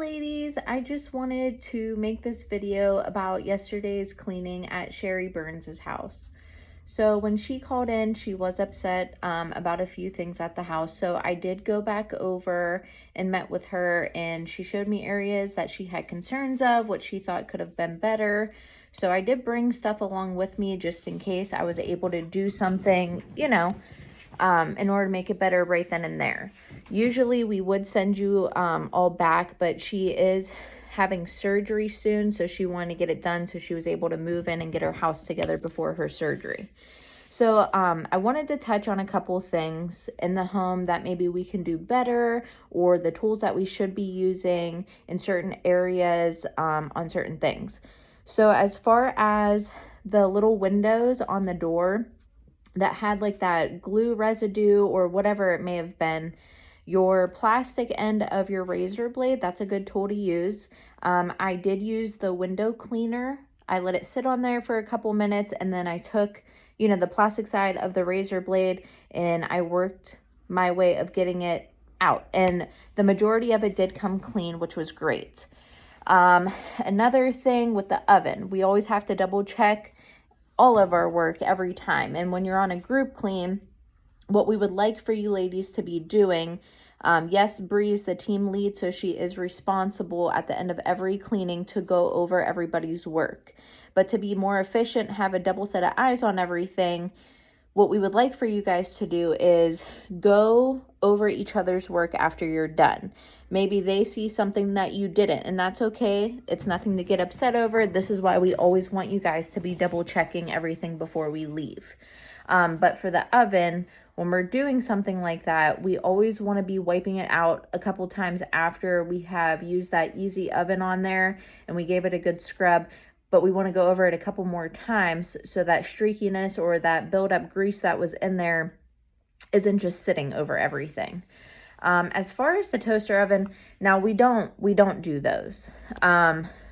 ladies, I just wanted to make this video about yesterday's cleaning at Sherry Burns's house. So when she called in, she was upset about a few things at the house. So I did go back over and met with her, and she showed me areas that she had concerns of, what she thought could have been better. So I did bring stuff along with me just in case I was able to do something, in order to make it better right then and there. Usually we would send you all back, but she is having surgery soon, so she wanted to get it done so she was able to move in and get her house together before her surgery. So I wanted to touch on a couple things in the home that maybe we can do better, or the tools that we should be using in certain areas on certain things. So as far as the little windows on the door that had like that glue residue or whatever it may have been, your plastic end of your razor blade, that's a good tool to use. I did use the window cleaner. I let it sit on there for a couple minutes, and then I took, the plastic side of the razor blade, and I worked my way of getting it out. And the majority of it did come clean, which was great. Another thing with the oven, we always have to double check all of our work every time. And when you're on a group clean, what we would like for you ladies to be doing, yes, Bree's the team lead, so she is responsible at the end of every cleaning to go over everybody's work. But to be more efficient, have a double set of eyes on everything, what we would like for you guys to do is go over each other's work after you're done. Maybe they see something that you didn't, and that's okay. It's nothing to get upset over. This is why we always want you guys to be double checking everything before we leave. But for the oven, when we're doing something like that, we always want to be wiping it out a couple times after we have used that easy oven on there and we gave it a good scrub. But we want to go over it a couple more times so that streakiness or that buildup grease that was in there isn't just sitting over everything. As far as the toaster oven, now we don't do those.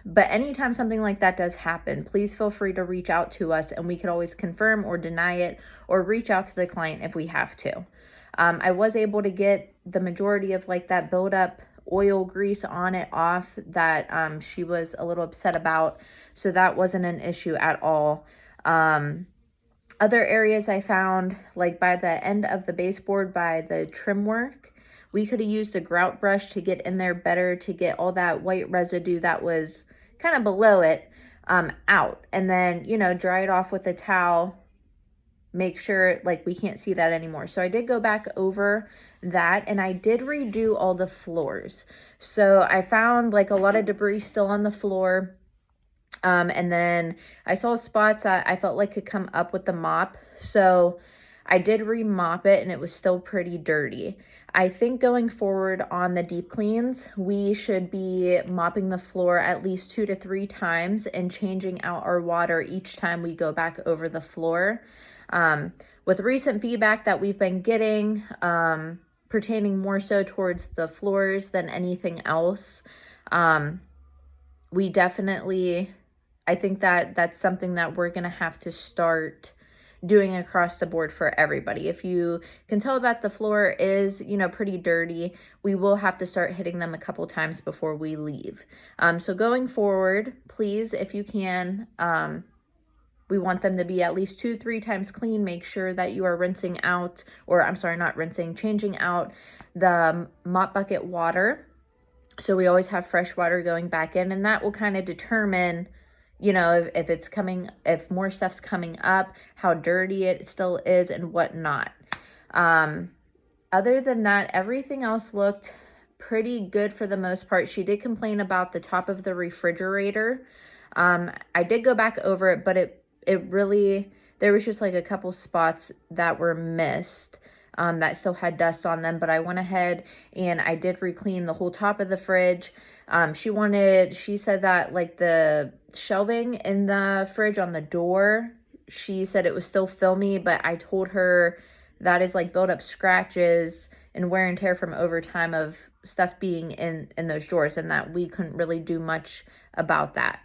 But anytime something like that does happen, please feel free to reach out to us, and we can always confirm or deny it or reach out to the client if we have to. I was able to get the majority of like that buildup oil grease on it off that she was a little upset about. So that wasn't an issue at all. Other areas I found, like by the end of the baseboard, by the trim work, we could have used a grout brush to get in there better, to get all that white residue that was kind of below it out. And then, dry it off with a towel. Make sure like we can't see that anymore. So I did go back over that, and I did redo all the floors. So I found like a lot of debris still on the floor. And then I saw spots that I felt like could come up with the mop. So I did remop it, and it was still pretty dirty. I think going forward on the deep cleans, we should be mopping the floor at least 2 to 3 times and changing out our water each time we go back over the floor. With recent feedback that we've been getting, pertaining more so towards the floors than anything else, we definitely, I think that that's something that we're going to have to start doing across the board for everybody. If you can tell that the floor is, pretty dirty, we will have to start hitting them a couple times before we leave. So going forward, please, if you can, we want them to be at least 2-3 times clean. Make sure that you are rinsing out, or I'm sorry, not rinsing, changing out the mop bucket water. So we always have fresh water going back in, and that will kind of determine, if more stuff's coming up, how dirty it still is and whatnot. Other than that, everything else looked pretty good for the most part. She did complain about the top of the refrigerator. I did go back over it, but it really, there was just like a couple spots that were missed. That still had dust on them, but I went ahead and I did re-clean the whole top of the fridge. She said that like the shelving in the fridge on the door, she said it was still filmy, but I told her that is like build up scratches and wear and tear from overtime of stuff being in those drawers, and that we couldn't really do much about that.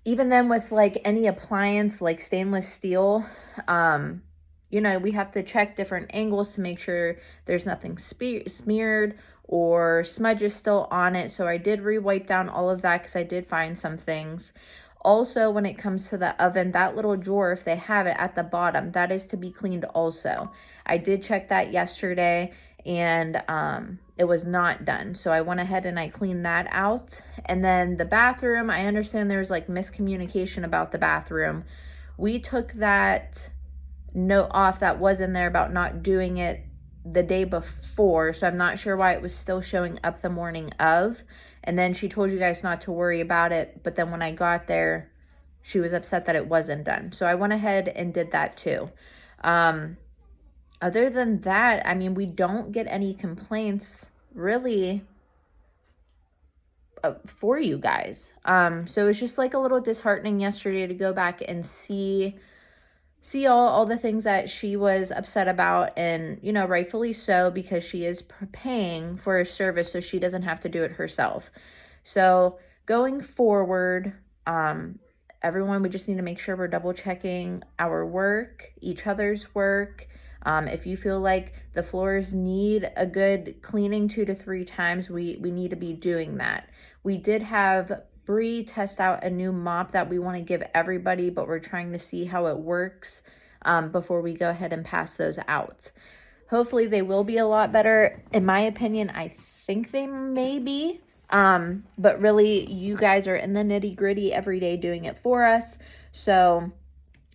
Even then with like any appliance like stainless steel, we have to check different angles to make sure there's nothing smeared or smudge is still on it. So I did re-wipe down all of that because I did find some things. Also, when it comes to the oven, that little drawer, if they have it at the bottom, that is to be cleaned also. I did check that yesterday, and it was not done. So I went ahead and I cleaned that out. And then the bathroom, I understand there's like miscommunication about the bathroom. We took that note off that was in there about not doing it the day before, so I'm not sure why it was still showing up the morning of. And then she told you guys not to worry about it, but then when I got there, she was upset that it wasn't done. So I went ahead and did that too. Other than that, I mean, we don't get any complaints really for you guys. So it's just like a little disheartening yesterday to go back and see all the things that she was upset about, and you know, rightfully so, because she is paying for a service so she doesn't have to do it herself. So going forward, everyone, we just need to make sure we're double checking our work, each other's work. If you feel like the floors need a good cleaning 2 to 3 times, we need to be doing that. We did have Bree test out a new mop that we want to give everybody, but we're trying to see how it works before we go ahead and pass those out. Hopefully they will be a lot better. In my opinion, I think they may be. But really, you guys are in the nitty-gritty every day doing it for us. So,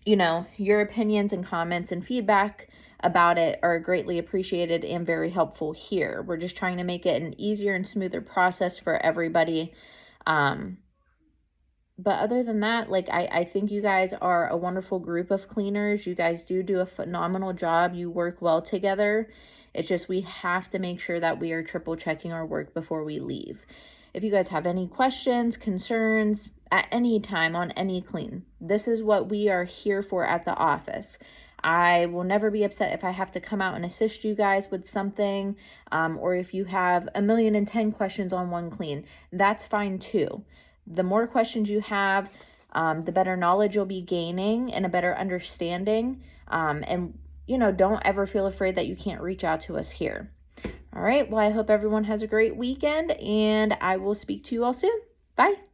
you know, your opinions and comments and feedback about it are greatly appreciated and very helpful here. We're just trying to make it an easier and smoother process for everybody. But other than that, like, I think you guys are a wonderful group of cleaners. You guys do a phenomenal job. You work well together. It's just we have to make sure that we are triple checking our work before we leave. If you guys have any questions, concerns at any time on any clean, this is what we are here for at the office. I will never be upset if I have to come out and assist you guys with something, or if you have 1,010,000 questions on one clean, that's fine too. The more questions you have, the better knowledge you'll be gaining and a better understanding. And, you know, don't ever feel afraid that you can't reach out to us here. All right. Well, I hope everyone has a great weekend, and I will speak to you all soon. Bye.